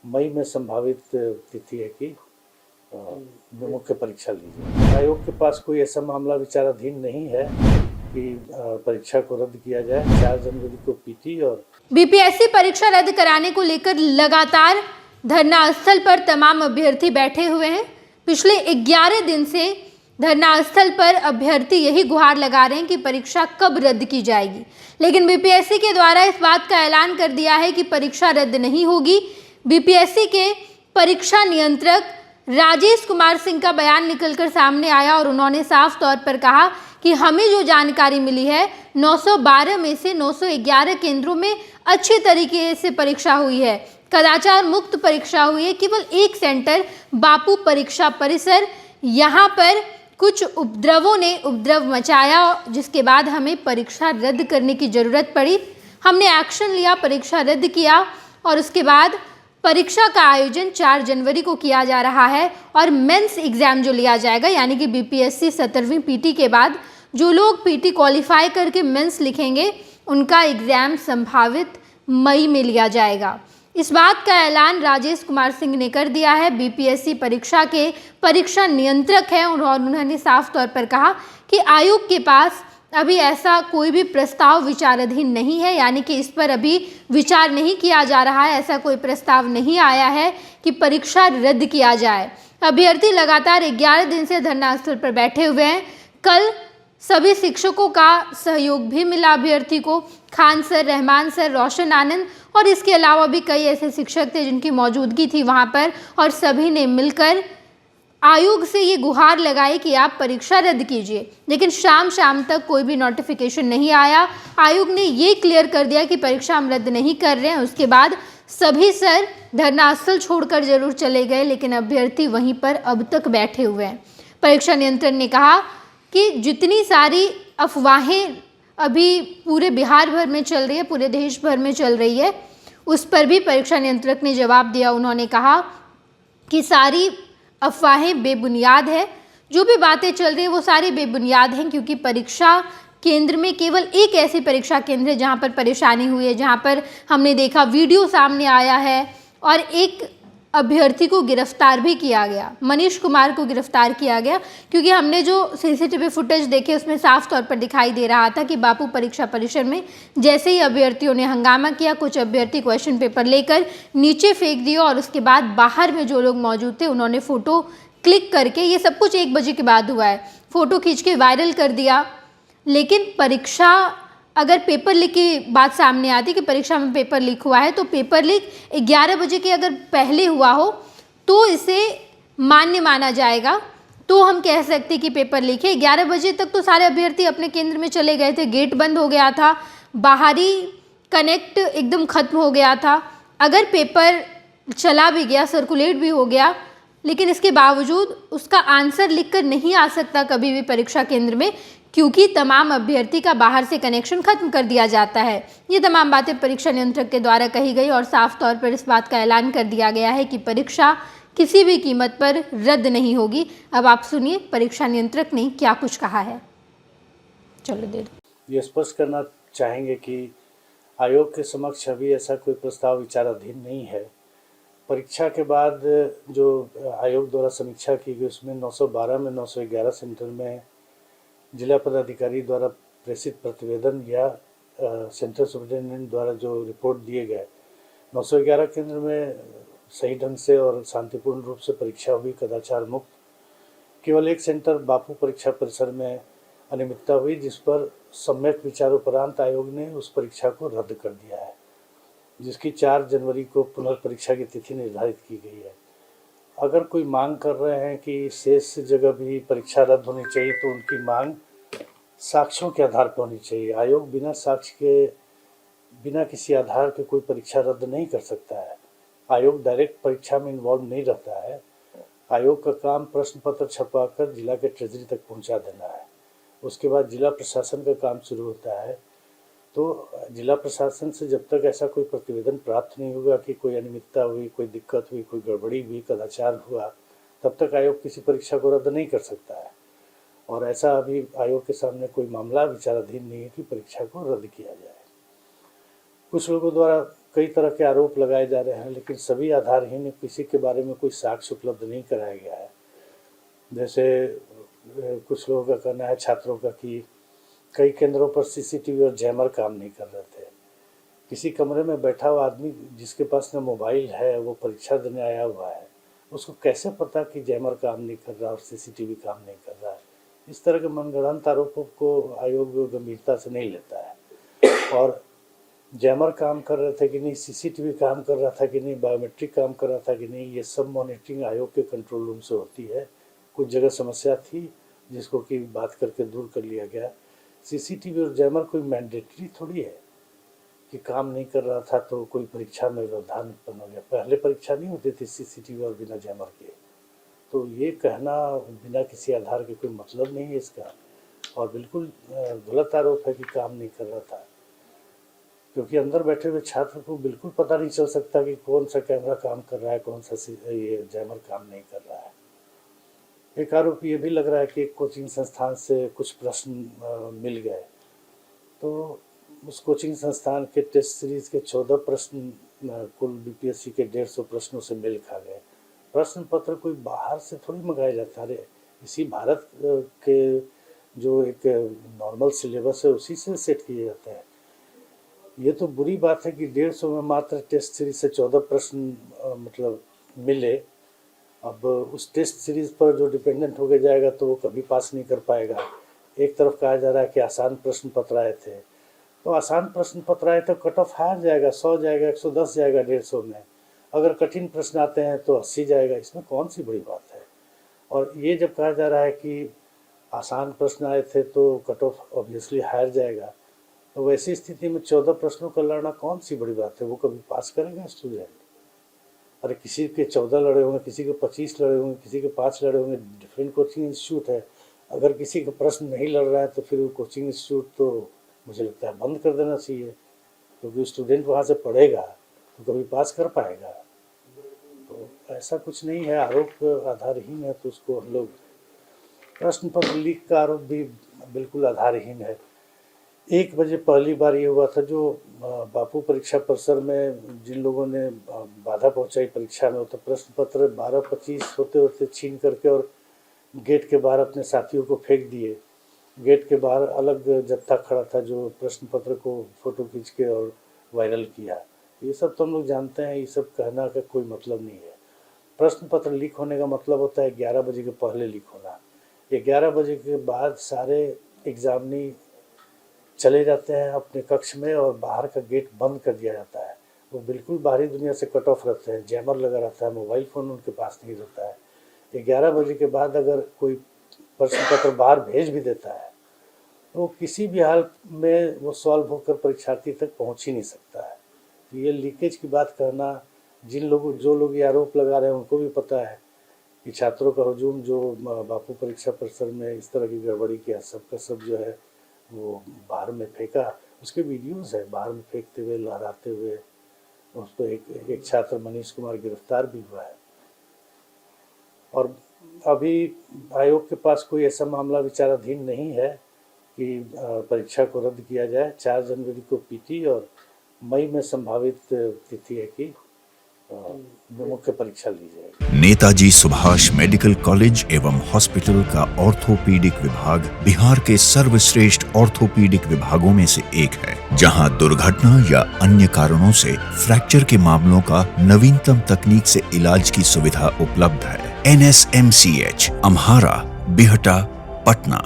मई में संभावित तिथि है कि मुख्य परीक्षा ली जाए। आयोग के पास कोई ऐसा मामला विचाराधीन नहीं है कि परीक्षा को रद्द किया जाए। 4 जनवरी को पीटी और बीपीएससी परीक्षा रद्द कराने को लेकर लगातार धरना स्थल पर तमाम अभ्यर्थी बैठे हुए हैं। पिछले 11 दिन से धरना स्थल पर अभ्यर्थी यही गुहार लगा रहे हैं कि परीक्षा कब रद्द की जाएगी, लेकिन बीपीएससी के द्वारा इस बात का ऐलान कर दिया है कि परीक्षा रद्द नहीं होगी। बीपीएससी के परीक्षा नियंत्रक राजेश कुमार सिंह का बयान निकलकर सामने आया और उन्होंने साफ तौर पर कहा कि हमें जो जानकारी मिली है 912 में से 911 केंद्रों में अच्छे तरीके से परीक्षा हुई है, कदाचार मुक्त परीक्षा हुई है। केवल एक सेंटर बापू परीक्षा परिसर, यहाँ पर कुछ उपद्रवों ने उपद्रव मचाया, जिसके बाद हमें परीक्षा रद्द करने की जरूरत पड़ी। हमने एक्शन लिया, परीक्षा रद्द किया और उसके बाद परीक्षा का आयोजन 4 जनवरी को किया जा रहा है और मेंस एग्जाम जो लिया जाएगा, यानी कि बीपीएससी 17वीं पीटी के बाद जो लोग पीटी क्वालिफाई करके मेंस लिखेंगे उनका एग्जाम संभावित मई में लिया जाएगा। इस बात का ऐलान राजेश कुमार सिंह ने कर दिया है। बीपीएससी परीक्षा के परीक्षा नियंत्रक हैं और उन्होंने साफ तौर पर कहा कि आयोग के पास अभी ऐसा कोई भी प्रस्ताव विचाराधीन नहीं है, यानी कि इस पर अभी विचार नहीं किया जा रहा है। ऐसा कोई प्रस्ताव नहीं आया है कि परीक्षा रद्द किया जाए। अभ्यर्थी लगातार 11 दिन से धरना स्थल पर बैठे हुए हैं। कल सभी शिक्षकों का सहयोग भी मिला अभ्यर्थी को, खान सर, रहमान सर, रोशन आनंद और इसके अलावा भी कई ऐसे शिक्षक थे जिनकी मौजूदगी थी वहाँ पर, और सभी ने मिलकर आयोग से ये गुहार लगाई कि आप परीक्षा रद्द कीजिए। लेकिन शाम तक कोई भी नोटिफिकेशन नहीं आया। आयोग ने ये क्लियर कर दिया कि परीक्षा हम रद्द नहीं कर रहे हैं। उसके बाद सभी सर धरना स्थल छोड़कर जरूर चले गए, लेकिन अभ्यर्थी वहीं पर अब तक बैठे हुए हैं। परीक्षा नियंत्रण ने कहा कि जितनी सारी अफवाहें अभी पूरे बिहार भर में चल रही है, पूरे देश भर में चल रही है, उस पर भी परीक्षा नियंत्रक ने जवाब दिया। उन्होंने कहा कि सारी अफवाहें बेबुनियाद है, जो भी बातें चल रही है वो सारी बेबुनियाद हैं, क्योंकि परीक्षा केंद्र में केवल एक ऐसी परीक्षा केंद्र है जहां पर परेशानी हुई है, जहां पर हमने देखा वीडियो सामने आया है और एक अभ्यर्थी को गिरफ्तार भी किया गया, मनीष कुमार को गिरफ्तार किया गया, क्योंकि हमने जो सीसीटीवी फुटेज देखे उसमें साफ तौर पर दिखाई दे रहा था कि बापू परीक्षा परिसर में जैसे ही अभ्यर्थियों ने हंगामा किया, कुछ अभ्यर्थी क्वेश्चन पेपर लेकर नीचे फेंक दिया और उसके बाद बाहर में जो लोग मौजूद थे उन्होंने फ़ोटो क्लिक करके, ये सब कुछ 1 बजे के बाद हुआ है, फ़ोटो खींच के वायरल कर दिया। लेकिन परीक्षा अगर पेपर लीक की बात सामने आती कि परीक्षा में पेपर लीक हुआ है, तो पेपर लीक 11 बजे के अगर पहले हुआ हो तो इसे मान्य माना जाएगा, तो हम कह सकते कि पेपर लीक है। 11 बजे तक तो सारे अभ्यर्थी अपने केंद्र में चले गए थे, गेट बंद हो गया था, बाहरी कनेक्ट एकदम खत्म हो गया था। अगर पेपर चला भी गया, सर्कुलेट भी हो गया, लेकिन इसके बावजूद उसका आंसर लिखकर नहीं आ सकता कभी भी परीक्षा केंद्र में, क्योंकि तमाम अभ्यर्थी का बाहर से कनेक्शन खत्म कर दिया जाता है। ये तमाम बातें परीक्षा नियंत्रक के द्वारा कही गई और साफ तौर पर इस बात का ऐलान कर दिया गया है कि परीक्षा किसी भी कीमत पर रद्द नहीं होगी। अब आप सुनिए परीक्षा नियंत्रक ने क्या कुछ कहा है। चलो दे दो। ये स्पष्ट करना चाहेंगे कि आयोग के समक्ष अभी ऐसा कोई प्रस्ताव विचाराधीन नहीं है। परीक्षा के बाद जो आयोग द्वारा समीक्षा की गई उसमें 912 में 911 सेंटर में जिला पदाधिकारी द्वारा प्रेषित प्रतिवेदन या सेंटर सुपरिटेंडेंट द्वारा जो रिपोर्ट दिए गए, 911 केंद्र में सही ढंग से और शांतिपूर्ण रूप से परीक्षा हुई, कदाचार मुक्त। केवल एक सेंटर बापू परीक्षा परिसर में अनियमितता हुई, जिस पर सम्यक विचारोपरांत आयोग ने उस परीक्षा को रद्द कर दिया है, जिसकी 4 जनवरी को पुनर्परीक्षा की तिथि निर्धारित की गई है। अगर कोई मांग कर रहे हैं कि शेष जगह भी परीक्षा रद्द होनी चाहिए, तो उनकी मांग साक्ष्यों के आधार पर होनी चाहिए। आयोग बिना साक्ष्य के, बिना किसी आधार के कोई परीक्षा रद्द नहीं कर सकता है। आयोग डायरेक्ट परीक्षा में इन्वॉल्व नहीं रहता है। आयोग का काम प्रश्न पत्र छपवाकर जिला के ट्रेजरी तक पहुंचा देना है। उसके बाद जिला प्रशासन का काम शुरू होता है। तो जिला प्रशासन से जब तक ऐसा कोई प्रतिवेदन प्राप्त नहीं होगा कि कोई अनियमितता हुई, कोई दिक्कत हुई, कोई गड़बड़ी हुई, कदाचार हुआ, तब तक आयोग किसी परीक्षा को रद्द नहीं कर सकता है। और ऐसा अभी आयोग के सामने कोई मामला विचाराधीन नहीं है कि परीक्षा को रद्द किया जाए। कुछ लोगों द्वारा कई तरह के आरोप लगाए जा रहे हैं, लेकिन सभी आधारहीन, किसी के बारे में कोई साक्ष्य उपलब्ध नहीं कराया गया है। जैसे कुछ लोगों का कहना है, छात्रों का, कि कई केंद्रों पर सीसीटीवी और जैमर काम नहीं कर रहे थे। किसी कमरे में बैठा हुआ आदमी जिसके पास न मोबाइल है, वो परीक्षा देने आया हुआ है, उसको कैसे पता कि जैमर काम नहीं कर रहा और सीसीटीवी काम नहीं कर रहा है? इस तरह के मनगढ़ंत आरोपों को आयोग गंभीरता से नहीं लेता है। और जैमर काम कर रहे थे कि नहीं, सीसीटीवी काम कर रहा था कि नहीं, बायोमेट्रिक काम कर रहा था कि नहीं, ये सब मॉनिटरिंग आयोग के कंट्रोल रूम से होती है। कुछ जगह समस्या थी जिसको कि बात करके दूर कर लिया गया। सीसीटीवी और जैमर कोई मैंडेटरी थोड़ी है कि काम नहीं कर रहा था तो कोई परीक्षा में व्यवधान उत्पन्न हो गया। पहले परीक्षा नहीं होती थी सीसीटीवी और बिना जैमर के। तो ये कहना बिना किसी आधार के कोई मतलब नहीं है इसका, और बिल्कुल गलत आरोप है कि काम नहीं कर रहा था, क्योंकि अंदर बैठे हुए छात्र को बिल्कुल पता नहीं चल सकता कि कौन सा कैमरा काम कर रहा है, कौन सा ये जैमर काम नहीं कर रहा है। एक आरोप ये भी लग रहा है कि एक कोचिंग संस्थान से कुछ प्रश्न मिल गए, तो उस कोचिंग संस्थान के टेस्ट सीरीज के 14 प्रश्न कुल बीपीएससी के 150 प्रश्नों से मेल खा गए। प्रश्न पत्र कोई बाहर से थोड़ी मंगाया जाता है, इसी भारत के जो एक नॉर्मल सिलेबस है उसी से सेट किए जाते हैं। ये तो बुरी बात है कि 150 में मात्र टेस्ट सीरीज से 14 प्रश्न मतलब मिले। अब उस टेस्ट सीरीज पर जो डिपेंडेंट हो के जाएगा तो वो कभी पास नहीं कर पाएगा। एक तरफ कहा जा रहा है कि आसान प्रश्न पत्र आए थे, तो आसान प्रश्न पत्र आए तो कट ऑफ हार जाएगा, 100 जाएगा, 110 जाएगा 150 में। अगर कठिन प्रश्न आते हैं तो 80 जाएगा, इसमें कौन सी बड़ी बात है? और ये जब कहा जा रहा है कि आसान प्रश्न आए थे तो कट ऑफ ऑब्वियसली हार जाएगा, तो वैसी स्थिति में 14 प्रश्नों का लड़ना कौन सी बड़ी बात है? वो कभी पास करेगा स्टूडेंट? अरे किसी के 14 लड़े होंगे, किसी के 25 लड़े होंगे, किसी के 5 लड़े होंगे, डिफरेंट कोचिंग इंस्टीट्यूट है। अगर किसी का प्रश्न नहीं लड़ रहा है तो फिर वो कोचिंग इंस्टीट्यूट तो मुझे लगता है बंद कर देना चाहिए, क्योंकि स्टूडेंट वहाँ से पढ़ेगा तो कभी पास कर पाएगा। तो ऐसा कुछ नहीं है, आरोप आधारहीन है, तो उसको हम लोग, प्रश्न पत्र लीक का आरोप भी बिल्कुल आधारहीन है। 1 बजे पहली बार ये हुआ था, जो बापू परीक्षा परिसर में जिन लोगों ने बाधा पहुंचाई परीक्षा में, तो प्रश्न पत्र 12:25 होते होते छीन करके और गेट के बाहर अपने साथियों को फेंक दिए। गेट के बाहर अलग जत्था खड़ा था जो प्रश्न पत्र को फोटो खींच के और वायरल किया। ये सब तो हम लोग जानते हैं, ये सब कहना का कोई मतलब नहीं है। प्रश्न पत्र लीक होने का मतलब होता है 11 बजे के पहले लीक होना। 11 बजे के बाद सारे एग्जामिनी चले जाते हैं अपने कक्ष में और बाहर का गेट बंद कर दिया जाता है। वो बिल्कुल बाहरी दुनिया से कट ऑफ रहते हैं, जैमर लगा रहता है, मोबाइल फ़ोन उनके पास नहीं रहता है। 11 बजे के बाद अगर कोई प्रश्न पत्र बाहर भेज भी देता है तो किसी भी हाल में वो सॉल्व होकर परीक्षार्थी तक पहुंच ही नहीं सकता है। तो ये लीकेज की बात कहना, जो लोग ये आरोप लगा रहे हैं उनको भी पता है कि छात्रों का हुजूम जो बापू परीक्षा परिसर में इस तरह की गड़बड़ी किया, सबका सब जो है वो बाहर में फेंका। उसके वीडियोस है बाहर में फेंकते हुए, लहराते हुए। उस पर एक छात्र मनीष कुमार गिरफ्तार भी हुआ है। और अभी आयोग के पास कोई ऐसा मामला विचाराधीन नहीं है कि परीक्षा को रद्द किया जाए। 4 जनवरी को पीटी और मई में संभावित तिथि है कि मुख्य परीक्षा ली जाएगी। नेताजी सुभाष मेडिकल कॉलेज एवं हॉस्पिटल का ऑर्थोपीडिक विभाग बिहार के सर्वश्रेष्ठ ऑर्थोपीडिक विभागों में से एक है, जहां दुर्घटना या अन्य कारणों से फ्रैक्चर के मामलों का नवीनतम तकनीक से इलाज की सुविधा उपलब्ध है। NSMCH, अम्हारा, बिहटा, पटना।